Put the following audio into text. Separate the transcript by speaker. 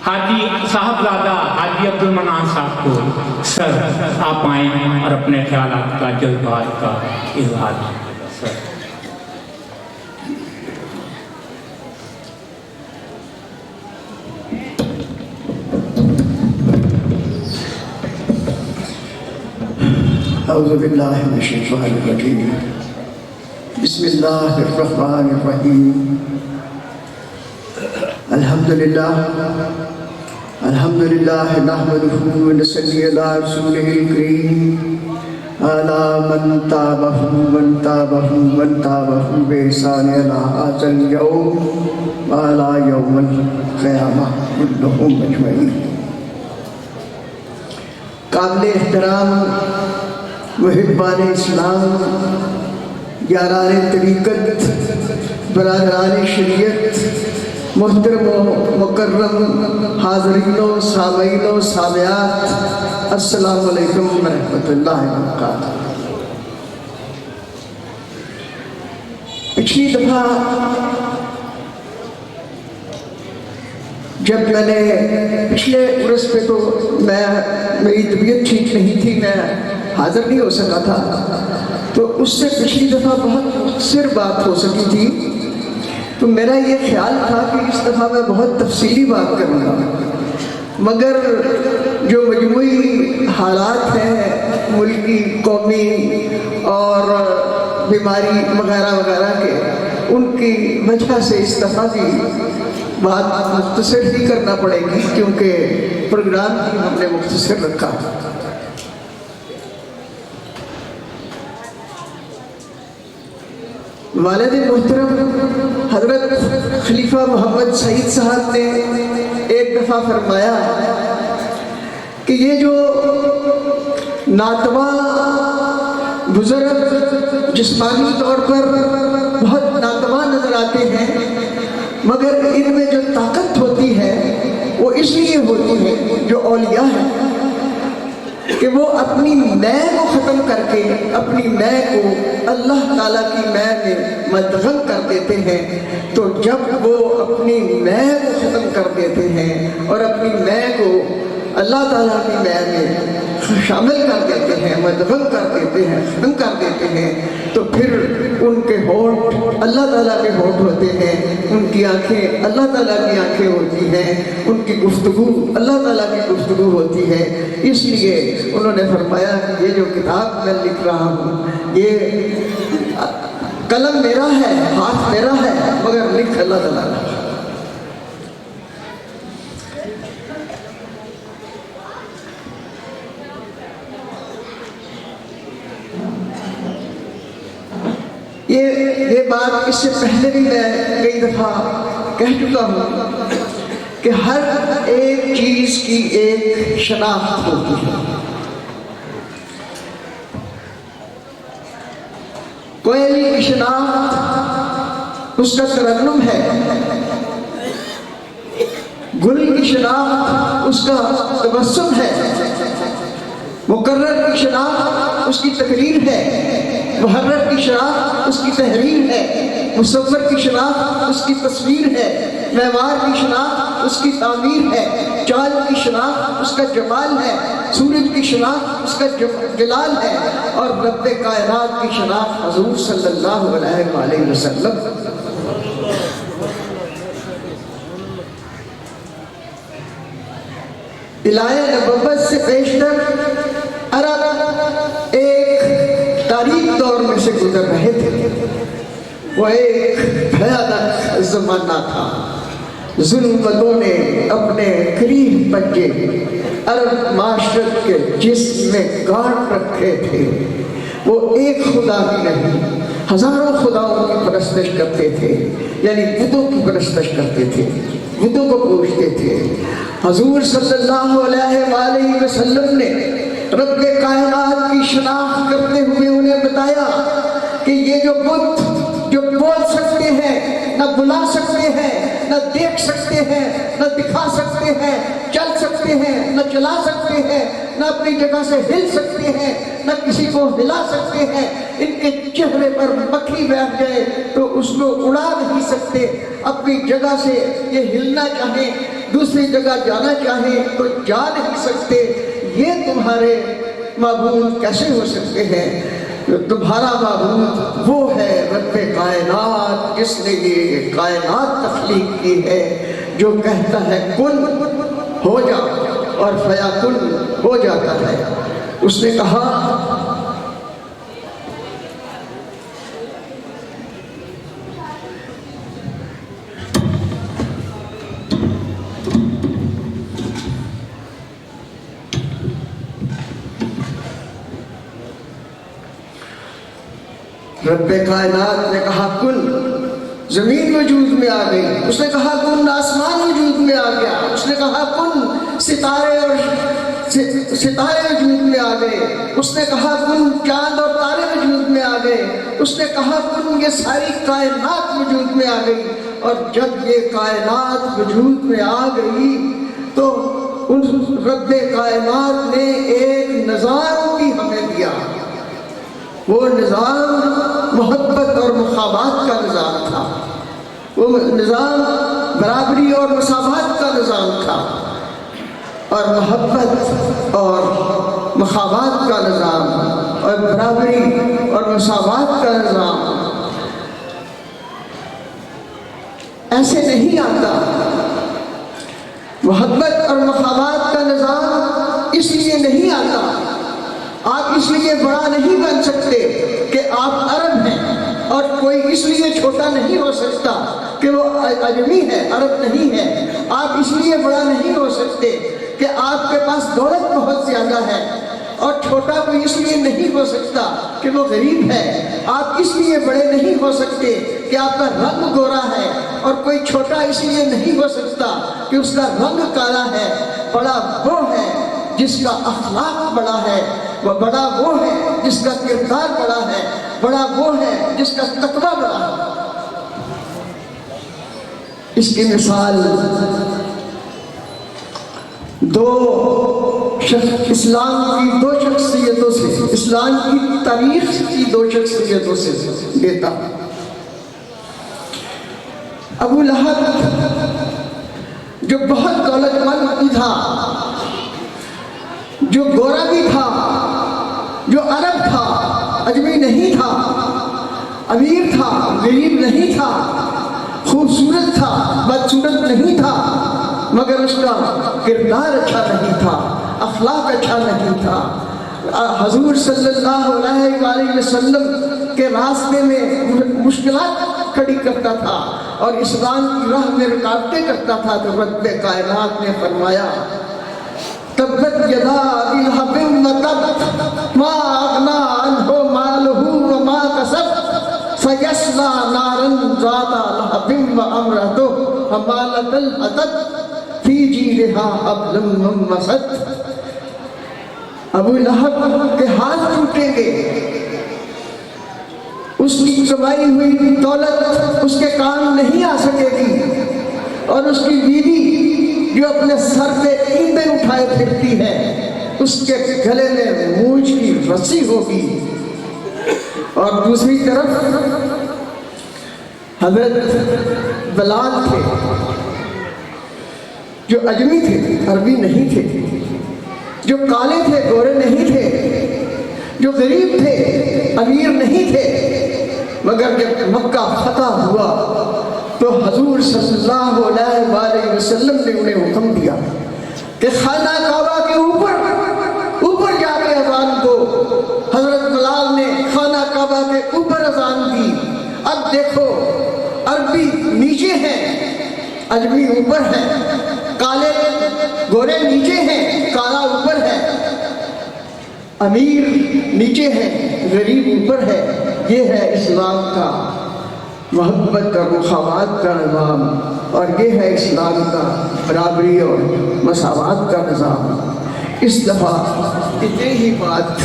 Speaker 1: حاجی صاحبزادہ حاجی عبدالمنان صاحب کو سر آپ آئیں اور اپنے خیالات کا جذبات کا اظہار سر.
Speaker 2: اعوذ باللہ من الشیطان الرجیم. بسم اللہ الرحمن الرحیم. الحمدللہ نحمدہ ونصلی علی رسولہ الکریم علی من تابہ بإحسان الی ھذا اليوم وعلی یوم القیامہ کلہم اجمعین. قابل احترام محبان اسلام، یاران طریقت، برادران شریعت، محترم و مکرم حاضرین و سامعین و سامعات، السلام علیکم ورحمۃ اللہ وبرکاتہ. پچھلی دفعہ جب میں نے پچھلے عرس پہ تو میری طبیعت ٹھیک نہیں تھی، میں حاضر نہیں ہو سکا تھا، تو اس سے پچھلی دفعہ بہت مختصر بات ہو سکی تھی. تو میرا یہ خیال تھا کہ اس دفعہ میں بہت تفصیلی بات کروں گا، مگر جو مجموعی حالات ہیں ملکی، قومی اور بیماری وغیرہ وغیرہ کے، ان کی وجہ سے اس دفعہ بھی بات مختصر ہی کرنا پڑے گی، کیونکہ پروگرام بھی ہم نے مختصر رکھا. والد محترم حضرت خلیفہ محمد سعید صاحب نے ایک دفعہ فرمایا کہ یہ جو ناتواں بزرگ جسمانی طور پر بہت ناتواں نظر آتے ہیں، مگر ان میں جو طاقت ہوتی ہے وہ اس لیے ہوتی ہے جو اولیاء ہیں کہ وہ اپنی میں کو ختم کر کے اپنی میں کو اللہ تعالیٰ کی میں میں مدغم کر دیتے ہیں. تو جب وہ اپنی میں کو ختم کر دیتے ہیں اور اپنی میں کو اللہ تعالیٰ کی میں میں شامل کر دیتے ہیں، مدغم کر دیتے ہیں، ختم کر دیتے ہیں، تو پھر ان کے ہونٹ اللہ تعالیٰ کے ہونٹ ہوتے ہیں، ان کی آنکھیں اللہ تعالیٰ کی آنکھیں ہوتی ہیں، ان کی گفتگو اللہ تعالیٰ کی گفتگو ہوتی ہے. اس لیے انہوں نے فرمایا کہ یہ جو کتاب میں لکھ رہا ہوں، یہ قلم میرا ہے، ہاتھ میرا ہے، مگر لکھ اللہ تعالیٰ کا. یہ بات اس سے پہلے بھی میں کئی دفعہ کہہ چکا ہوں کہ ہر ایک چیز کی ایک شناخت ہوتی ہے. کوئل کی شناخت اس کا ترنم ہے، گل کی شناخت اس کا تبسم ہے، مقرر کی شناخت اس کی تقریر ہے، محرر کی شناخت اس کی تحریر ہے، مصور کی شناخت اس کی تصویر ہے، معمار کی شناخت اس کی تعمیر ہے، چاند کی شناخت اس کا جمال ہے، سورج کی شناخت اس کا جلال ہے، اور رب کائنات کی شناخت حضور صلی اللہ علیہ وآلہ وسلم. الہی نبوت سے پیشتر عرب ایک تاریخ دور میں سے گزر رہے تھے. وہ ایک بھیانک زمانہ تھا. ظلمتوں نے اپنے قریب پنجے عرب معاشرت کے جسم میں گاڑ رکھے تھے. وہ ایک خدا بھی نہیں، ہزاروں خداؤں کی پرستش کرتے تھے، یعنی بتوں کی پرستش کرتے تھے، بتوں کو پوجتے تھے. حضور صلی اللہ علیہ وآلہ وسلم نے رب کائنات کی شناخت کرتے ہوئے انہیں بتایا کہ یہ جو بت جو بول سکتے ہیں، نہ بلا سکتے ہیں، نہ دیکھ سکتے ہیں، نہ دکھا سکتے ہیں، چل سکتے ہیں، نہ چلا سکتے ہیں، نہ اپنی جگہ سے ہل سکتے ہیں، نہ کسی کو ہلا سکتے ہیں. ان کے چہرے پر مکھی بیٹھ جائے تو اس کو اڑا نہیں سکتے. اپنی جگہ سے یہ ہلنا چاہیں دوسری جگہ جانا چاہیں تو جا نہیں سکتے، یہ تمہارے معبود کیسے ہو سکتے ہیں؟ تمہارا معبود وہ ہے رب کائنات، جس نے یہ کائنات تخلیق کی ہے، جو کہتا ہے کن ہو جا اور فیکن ہو جاتا ہے۔ اس نے کہا رب کائنات نے کہا کن، زمین وجود میں آ گئی۔ اس نے کہا کن، آسمان وجود میں آ گیا۔ اس نے کہا کن، ستارے وجود میں آ گئے۔ اس نے کہا کن، چاند اور تارے وجود میں آ گئے۔ اس نے کہا کن، یہ ساری کائنات وجود میں آ گئی۔ اور جب یہ کائنات وجود میں آ گئی تو ان رب کائنات نے ایک نظام بھی ہمیں دیا۔ وہ نظام محبت اور مساوات کا نظام تھا، وہ نظام برابری اور مساوات کا نظام تھا، اور محبت اور مساوات کا نظام اور برابری اور مساوات کا نظام ایسے نہیں آتا۔ محبت اور مساوات کا نظام اس لیے نہیں آتا، آپ اس لیے بڑا نہیں بن سکتے کہ آپ عرب ہیں، اور کوئی اس لیے چھوٹا نہیں ہو سکتا کہ وہ اجمی ہے، عرب نہیں ہے۔ آپ اس لیے بڑا نہیں ہو سکتے کہ آپ کے پاس دولت بہت زیادہ ہے، اور چھوٹا کوئی اس لیے نہیں ہو سکتا کہ وہ غریب ہے۔ آپ اس لیے بڑے نہیں ہو سکتے کہ آپ کا رنگ گورا ہے، اور کوئی چھوٹا اس لیے نہیں ہو سکتا کہ اس کا رنگ کالا ہے۔ بڑا وہ ہے جس کا اخلاق بڑا ہے، وہ بڑا وہ ہے جس کا کردار بڑا ہے، بڑا وہ ہے جس کا تقویٰ بڑا ہے۔ اس کی مثال اسلام کی دو شخصیتوں سے، اسلام کی تاریخ کی دو شخصیتوں سے دیتا ہوں۔ ابو لہب جو بہت دولت مند بھی تھا، جو گورا بھی تھا، جو عرب تھا، اجمی نہیں تھا، امیر تھا، غریب نہیں تھا، خوبصورت تھا، بدصورت نہیں تھا، مگر اس کا کردار اچھا نہیں تھا، اخلاق اچھا نہیں تھا۔ حضور صلی اللہ علیہ وآلہ وسلم کے راستے میں مشکلات کھڑی کرتا تھا اور اسلام کی راہ میں رکاوٹیں کرتا تھا، تو رب کائنات نے فرمایا تبت یدا ابی لہب وتب ما اغنی عنہ مالہ وما کسب سیصلی نارا ذات لہب وامرأتہ حمالۃ الحطب فی جیدہا حبل من مسد۔ ابو لہب کے ہاتھ ٹوٹیں گے، اس کی کمائی ہوئی دولت اس کے کام نہیں آ سکے گی، اور اس کی بیوی جو اپنے سر پہ اینٹیں اٹھائے پھرتی ہے، اس کے گلے میں مونچھ کی رسی ہوگی۔ اور دوسری طرف حضرت بلال تھے، جو اجمی تھے، عربی نہیں تھے، جو کالے تھے، گورے نہیں تھے، جو غریب تھے، امیر نہیں تھے، مگر جب مکہ فتح ہوا تو حضور صلی اللہ علیہ وآلہ وسلم نے انہیں حکم دیا کہ خانہ کعبہ کے اوپر جا کے اذان دو۔ حضرت بلال نے خانہ کعبہ کے اوپر اذان دی۔ اب دیکھو، عربی نیچے ہیں، اجمی اوپر ہے، کالے گورے نیچے ہیں، کالا اوپر ہے، امیر نیچے ہے، غریب اوپر ہے۔ یہ ہے اسلام کا محبت اور مساوات کا نظام، اور یہ ہے اسلام کا برابری اور مساوات کا نظام۔ اس دفعہ اتنی ہی بات